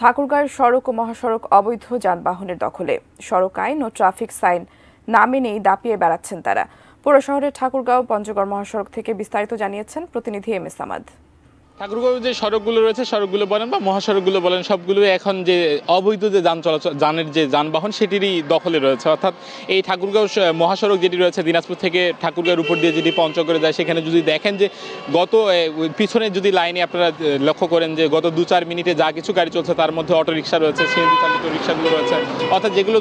ঠাকুরগাঁওয়ের সড়ক ও মহাসড়ক অবৈধ যানবাহনের দখলে। সড়ক আইন ও ট্রাফিক সাইন না মেনেই দাপিয়ে বেড়াচ্ছেন তারা। পুরো শহরের ঠাকুরগাঁও পঞ্চগড় মহাসড়ক থেকে বিস্তারিত জানিয়েছেন প্রতিনিধি এম.এস. সামাদ। ঠাকুরগাঁও যে সড়কগুলো রয়েছে, সড়কগুলো বলেন বা মহাসড়কগুলো বলেন, সবগুলো এখন যে অবৈধ যে যানের যে যানবাহন সেটিরই দখলে রয়েছে। অর্থাৎ এই ঠাকুরগাঁও মহাসড়ক যেটি রয়েছে দিনাজপুর থেকে ঠাকুরগাঁওর উপর দিয়ে যেটি পঞ্চগড়ে যায়, সেখানে যদি দেখেন যে গত পিছনে যদি লাইনে আপনারা লক্ষ্য করেন যে গত 2-4 মিনিটে যা কিছু গাড়ি চলছে তার মধ্যে অটো রিক্সা রয়েছে, সিএনজি চালিত রিক্সাগুলো রয়েছে। অর্থাৎ যেগুলো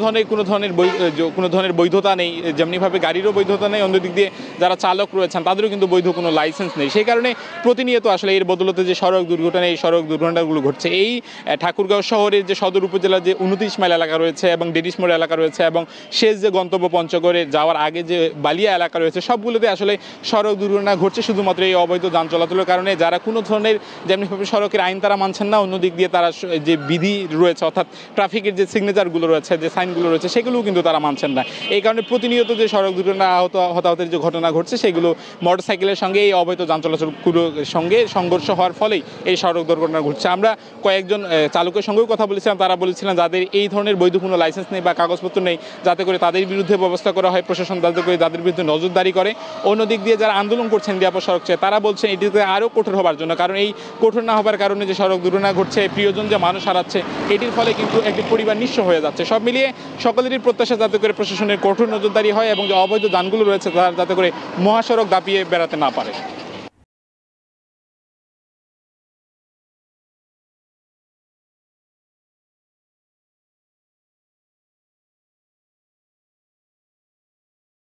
কোনো ধরনের বৈধতা নেই, যেমনিভাবে গাড়িরও বৈধতা নেই, অন্যদিক দিয়ে যারা চালক রয়েছেন তাদেরও কিন্তু বৈধ কোনো লাইসেন্স নেই। সেই কারণে প্রতিনিয়ত আসলে এর বদলতে যে সড়ক দুর্ঘটনা, এই সড়ক দুর্ঘটনাগুলো ঘটছে। এই ঠাকুরগাঁও শহরের যে সদর উপজেলার যে 29 মাইল এলাকা রয়েছে এবং ডেডিস মোড় এলাকা রয়েছে এবং শেষ যে গন্তব্য পঞ্চগড়ে যাওয়ার আগে যে বালিয়া এলাকা রয়েছে, সবগুলোতে আসলে সড়ক দুর্ঘটনা ঘটছে শুধুমাত্র এই অবৈধ যান চলাচলের কারণে। যারা কোনো ধরনের যেমনিভাবে সড়কের আইন তারা মানছেন না, অন্যদিক দিয়ে তারা যে বিধি রয়েছে অর্থাৎ ট্রাফিকের যে সিগনেচারগুলো রয়েছে, যে সাইনগুলো রয়েছে, সেগুলোও কিন্তু তারা মানছেন না। এই কারণে প্রতিনিয়ত যে সড়ক দুর্ঘটনা হতাহতের যে ঘটনা ঘটছে, সেগুলো মোটরসাইকেলের সঙ্গে এই অবৈধ যান চলাচলগুলোর সঙ্গে সংঘর্ষ হওয়ার ফলেই এই সড়ক দুর্ঘটনা ঘটছে। আমরা কয়েকজন চালকের সঙ্গেও কথা বলেছিলাম, তারা বলেছিলেন যাদের এই ধরনের বৈধ কোনো লাইসেন্স নেই বা কাগজপত্র নেই, যাতে করে তাদের বিরুদ্ধে ব্যবস্থা করা হয়, প্রশাসন যাতে করে তাদের বিরুদ্ধে নজরদারি করে। অন্যদিক দিয়ে যারা আন্দোলন করছেন নিরাপদ সড়ক চায়, তারা বলছেন এটিতে আরও কঠোর হবার জন্য, কারণ এই কঠোর না হবার কারণে যে সড়ক দুর্ঘটনা ঘটছে, প্রিয়জন যে মানুষ হারাচ্ছে, এটির ফলে কিন্তু একটি পরিবার নিঃস্ব হয়ে যাচ্ছে। সব মিলিয়ে সকলেরই প্রত্যাশা যাতে করে প্রশাসনের কঠোর নজরদারি হয় এবং যে অবৈধ যানগুলো রয়েছে তারা যাতে করে মহাসড়ক দাপিয়ে বেড়াতে না পারে।